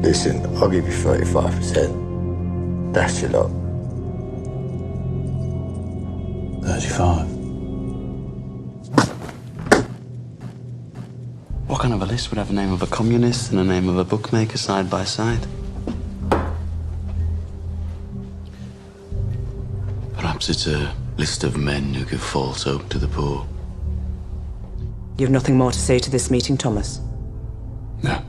Listen, I'll give you 35%. That's your lot. 35. What kind of a list would have a name of a communist and a name of a bookmaker side by side? Perhaps it's a list of men who give false hope to the poor. You have nothing more to say to this meeting, Thomas? No.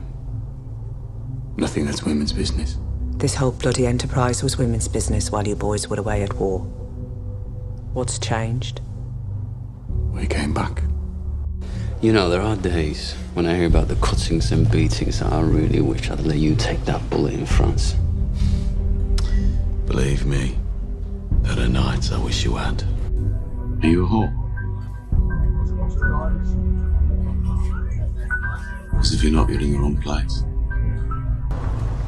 Nothing that's women's business. This whole bloody enterprise was women's business while you boys were away at war. What's changed? We came back. You know, there are days when I hear about the cuttings and beatings that I really wish I'd let you take that bullet in France. Believe me, there are nights I wish you had. Are you a whore? Because if you're not, you're in the wrong place.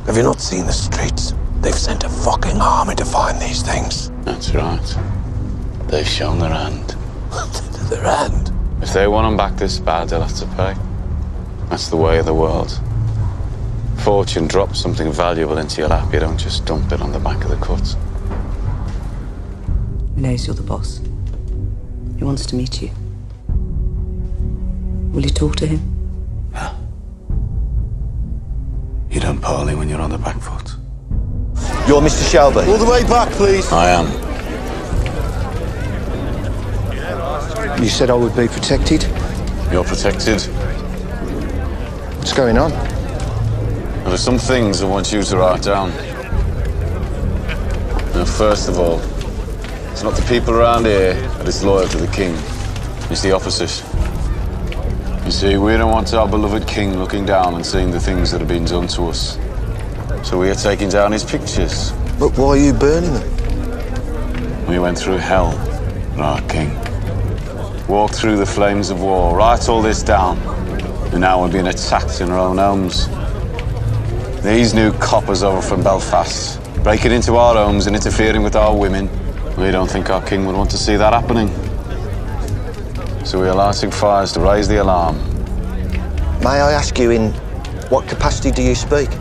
Have you not seen the streets? They've sent a fucking army to find these things. That's right. They've shown their hand. Their hand? If they want them back this bad, they'll have to pay. That's the way of the world. Fortune drops something valuable into your lap, you don't just dump it on the back of the cut. He knows you're the boss. He wants to meet you. Will you talk to him? No. You don't parley when you're on the back foot. You're Mr. Sheilby. All the way back, please. I am. You said I would be protected. You're protected. What's going on? There are some things I want you to write down. Now, first of all, it's not the people around here that is loyal to the king. It's the opposite. You see, we don't want our beloved king looking down and seeing the things that have been done to us. So we are taking down his pictures. But why are you burning them? We went through hell for our king. Walked through the flames of war, write all this down. And now we're being attacked in our own homes. These new coppers over from Belfast, breaking into our homes and interfering with our women. We don't think our king would want to see that happening. So we are lighting fires to raise the alarm. May I ask you, in what capacity do you speak?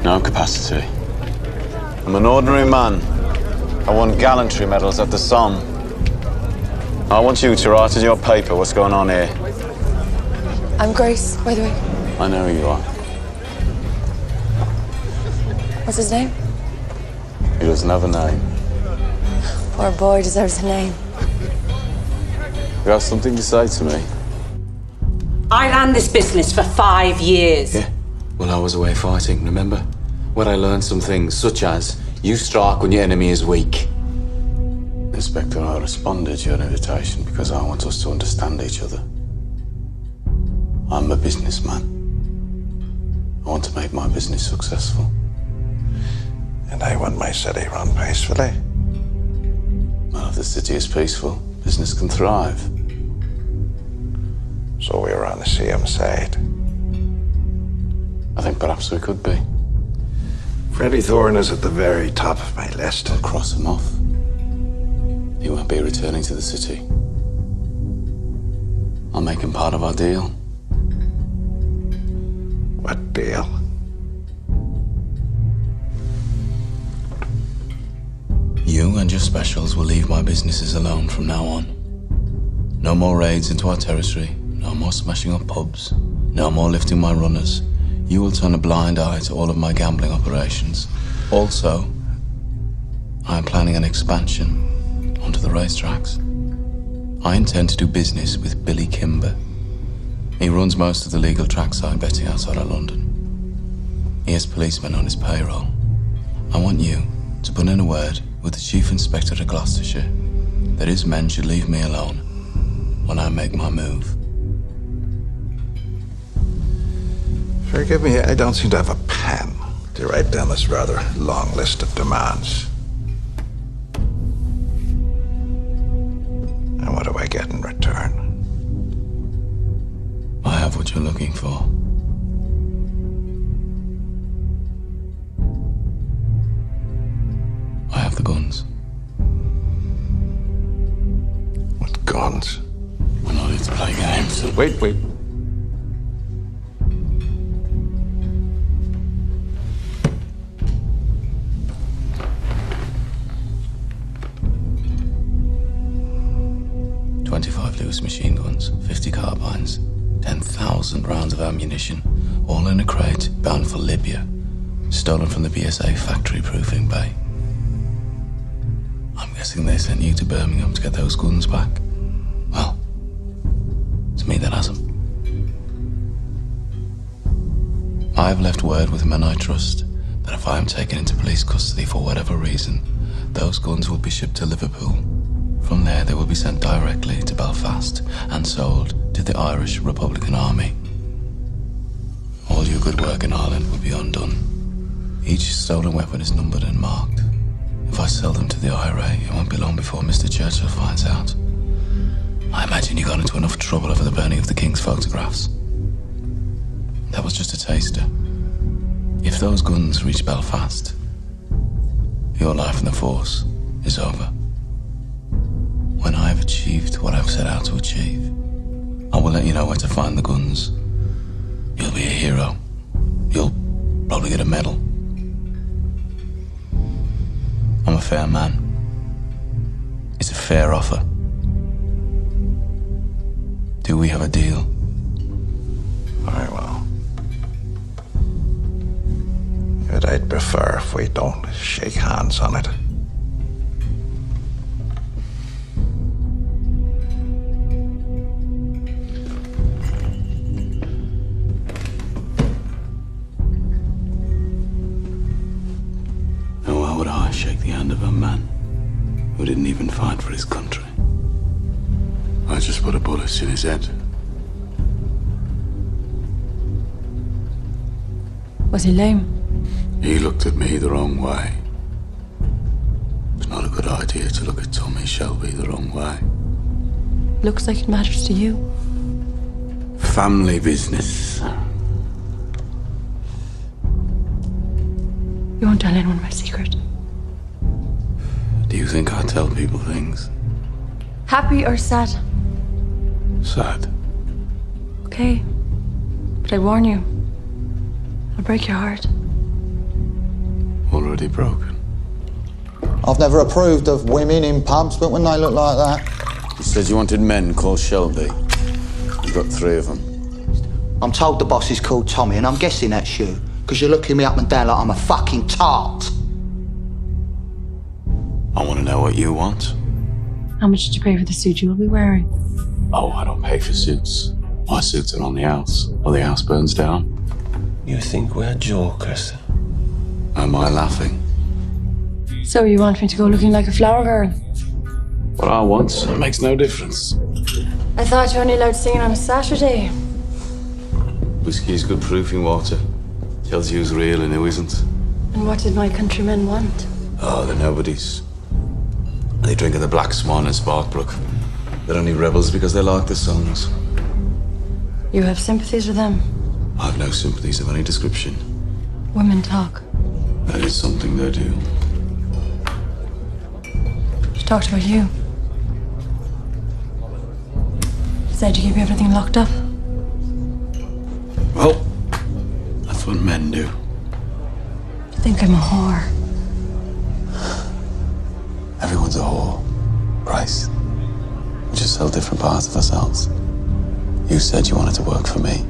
No capacity. I'm an ordinary man. I won gallantry medals at the Somme. I want you to write in your paper what's going on here. I'm Grace, by the way. I know who you are. What's his name? He doesn't have a name. Poor boy deserves a name. You have something to say to me? I ran this business for 5 years. Yeah. Well, I was away fighting, remember? Where I learned some things, such as you strike when your enemy is weak. Inspector, I responded to your invitation because I want us to understand each other. I'm a businessman. I want to make my business successful. And I want my city run peacefully. Well, if the city is peaceful, business can thrive. So we're on the same side. I think perhaps we could be. Freddie Thorne is at the very top of my list. I'll cross him off. He won't be returning to the city. I'll make him part of our deal. What deal? You and your specials will leave my businesses alone from now on. No more raids into our territory, no more smashing up pubs, no more lifting my runners. You will turn a blind eye to all of my gambling operations. Also, I am planning an expansion onto the racetracks. I intend to do business with Billy Kimber. He runs most of the legal trackside betting outside of London. He has policemen on his payroll. I want you to put in a word with the Chief Inspector of Gloucestershire that his men should leave me alone when I make my move. Forgive me, I don't seem to have a pen to write down this rather long list of demands. And what do I get in return? I have what you're looking for. I have the guns. What guns? We're not here to play games. Wait. Lewis machine guns, 50 carbines, 10,000 rounds of ammunition, all in a crate bound for Libya, stolen from the BSA factory proofing bay. I'm guessing they sent you to Birmingham to get those guns back. Well, it's me that hasn't. I've left word with men I trust that if I am taken into police custody for whatever reason, those guns will be shipped to Liverpool. From there, they will be sent directly to Belfast and sold to the Irish Republican Army. All your good work in Ireland will be undone. Each stolen weapon is numbered and marked. If I sell them to the IRA, it won't be long before Mr. Churchill finds out. I imagine you got into enough trouble over the burning of the King's photographs. That was just a taster. If those guns reach Belfast, your life in the force is over. When I have achieved what I've set out to achieve, I will let you know where to find the guns. You'll be a hero. You'll probably get a medal. I'm a fair man. It's a fair offer. Do we have a deal? Very well. But I'd prefer if we don't shake hands on it. And why would I shake the hand of a man who didn't even fight for his country? I just put a bullet in his head. Was he lame? He looked at me the wrong way. It's not a good idea to look at Tomas Sheaby the wrong way. Looks like it matters to you. Family business. You won't tell anyone my secret. Do you think I tell people things? Happy or sad? Sad. Okay. But I warn you, I'll break your heart. Already broken. I've never approved of women in pubs, but when they look like that... You said you wanted men called Shelby. You've got 3 of them. I'm told the boss is called Tommy, and I'm guessing that's you, because you're looking me up and down like I'm a fucking tart. I want to know what you want. How much did you pay for the suit you'll be wearing? Oh, I don't pay for suits. My suits are on the house, or the house burns down. You think we're jokers? Am I laughing? So you want me to go looking like a flower girl? What I want, it makes no difference. I thought you were only allowed singing on a Saturday. Whiskey is good proofing water. Tells you who's real and who isn't. And what did my countrymen want? Oh, they're nobodies. They drink at the Black Swan and Sparkbrook. They're only rebels because they like the songs. You have sympathies with them? I've no sympathies of any description. Women talk. That is something they do. She talked about you. Said you keep everything locked up. Well, that's what men do. You think I'm a whore? Everyone's a whore, Grace. We just sell different parts of ourselves. You said you wanted to work for me.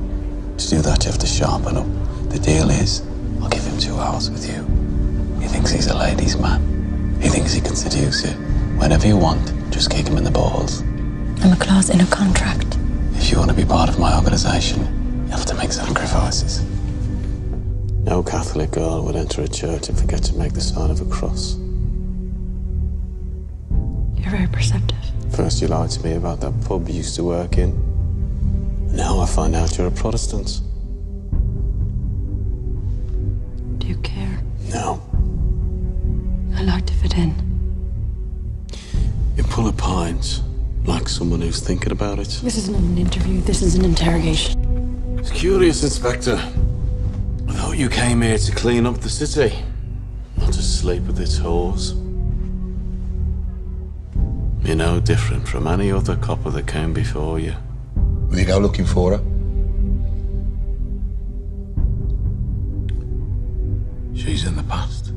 To do that, you have to sharpen up. The deal is, I'll give him 2 hours with you. He thinks he's a ladies' man. He thinks he can seduce you. Whenever you want, just kick him in the balls. I'm a clause in a contract. If you want to be part of my organization, you have to make sacrifices. No Catholic girl would enter a church and forget to make the sign of a cross. You're very perceptive. First you lied to me about that pub you used to work in. Now I find out you're a Protestant. Do you care? No. I like to fit in. You pull a pint like someone who's thinking about it. This isn't an interview, this is an interrogation. It's curious, Inspector. I thought you came here to clean up the city, not to sleep with its whores. You're no different from any other copper that came before you. Will you go looking for her? She's in the past.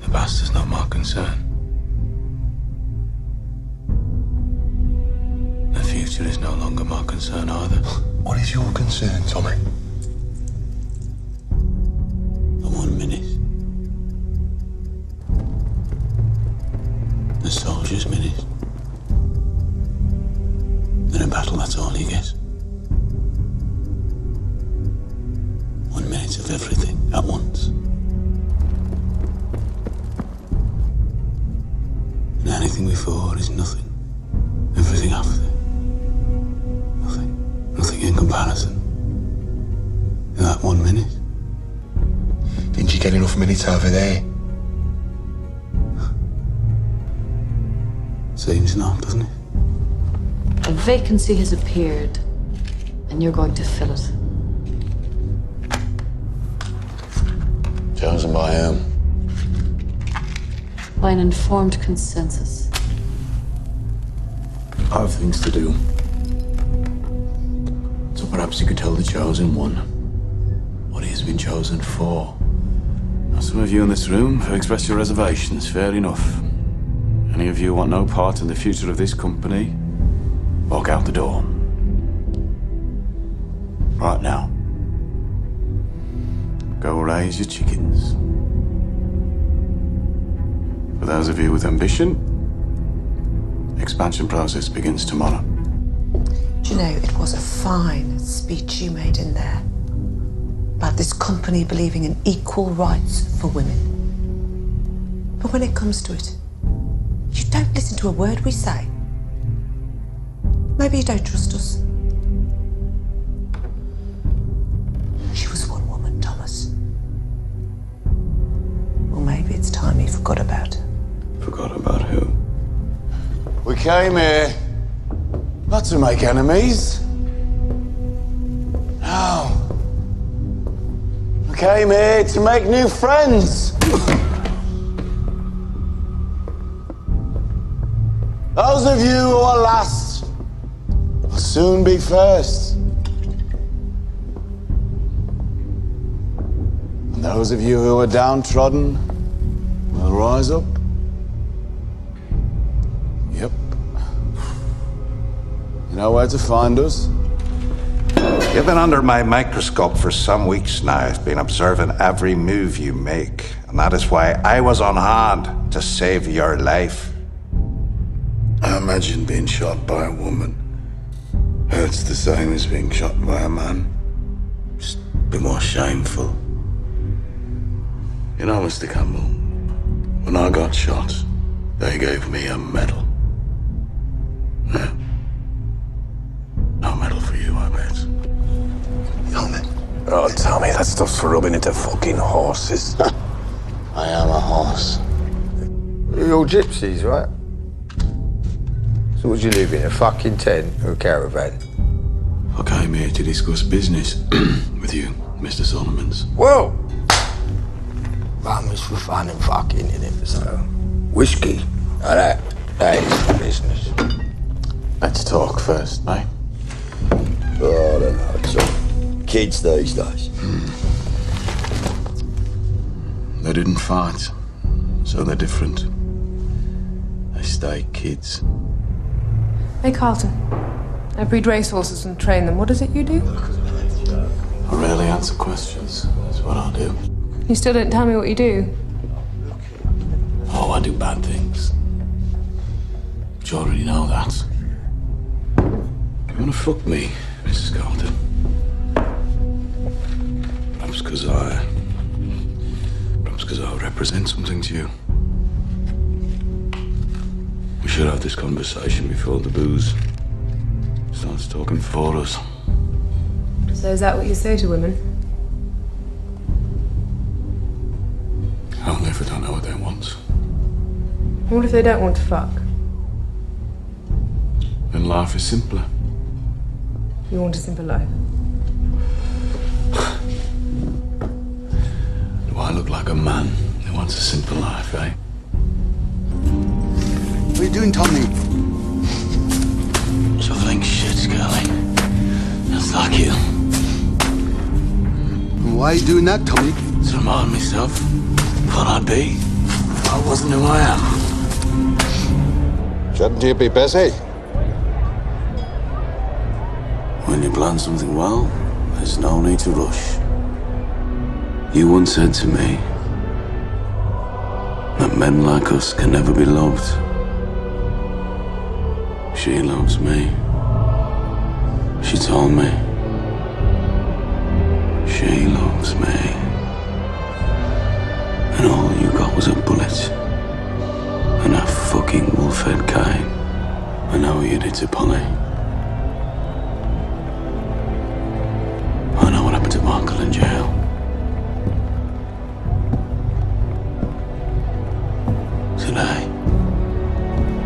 The past is not my concern. future is no longer my concern either. What is your concern, Tommy? The 1 minute. The soldier's minute. In a battle, that's all you get. 1 minute of everything at once. And anything before is nothing. Everything after. Nothing. Nothing in comparison. In that 1 minute. Didn't you get enough minutes over there? Seems not, doesn't it? A vacancy has appeared, and you're going to fill it. Chosen by whom? By an informed consensus. I have things to do. So perhaps you could tell the chosen one what he has been chosen for. Now, some of you in this room have expressed your reservations, fair enough. Any of you want no part in the future of this company, walk out the door. Right now. Go raise your chickens. For those of you with ambition, expansion process begins tomorrow. Do you know, it was a fine speech you made in there about this company believing in equal rights for women. But when it comes to it, you don't listen to a word we say. Maybe you don't trust us. She was one woman, Thomas. Well, maybe it's time you forgot about her. Forgot about who? We came here not to make enemies. No. We came here to make new friends. Those of you who are last will soon be first. And those of you who are downtrodden will rise up. Yep. You know where to find us? You've been under my microscope for some weeks now. I've been observing every move you make. And that is why I was on hand to save your life. I imagine being shot by a woman hurts the same as being shot by a man. Just a bit more shameful. You know, Mr. Campbell, when I got shot, they gave me a medal. Yeah. No medal for you, I bet. Tommy. Oh, Tommy, that stuff's for rubbing into fucking horses. I am a horse. You're all gypsies, right? So would you live in, a fucking tent or a caravan? I came here to discuss business with you, Mr. Solomons. Well, Mama's for fun and fucking, innit? So, whiskey, that is business. Let's talk first, mate. Oh, I don't know, it's all kids these days. They didn't fight, so they're different. They stay kids. Hey, Carlton. I breed racehorses and train them. What is it you do? I rarely answer questions. That's what I do. You still don't tell me what you do. Oh, I do bad things. But you already know that. You wanna fuck me, Mrs. Carlton? Perhaps because I represent something to you. We should have this conversation before the booze starts talking for us. So is that what you say to women? Only if I don't know what they want. What if they don't want to fuck? Then life is simpler. You want a simple life? Do I look like a man who wants a simple life, eh? What are you doing, Tommy? Shoveling shit, girlie. Just like you. Why are you doing that, Tommy? To remind myself what I'd be if I wasn't who I am. Shouldn't you be busy? When you plan something well, there's no need to rush. You once said to me that men like us can never be loved. She loves me. She told me. She loves me. And all you got was a bullet. And a fucking wolf-head cane. I know what you did to Polly. I know what happened to Markle in jail. Today,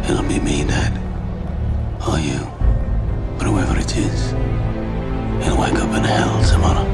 it'll be me dead. Or you. But whoever it is, he'll wake up in hell tomorrow.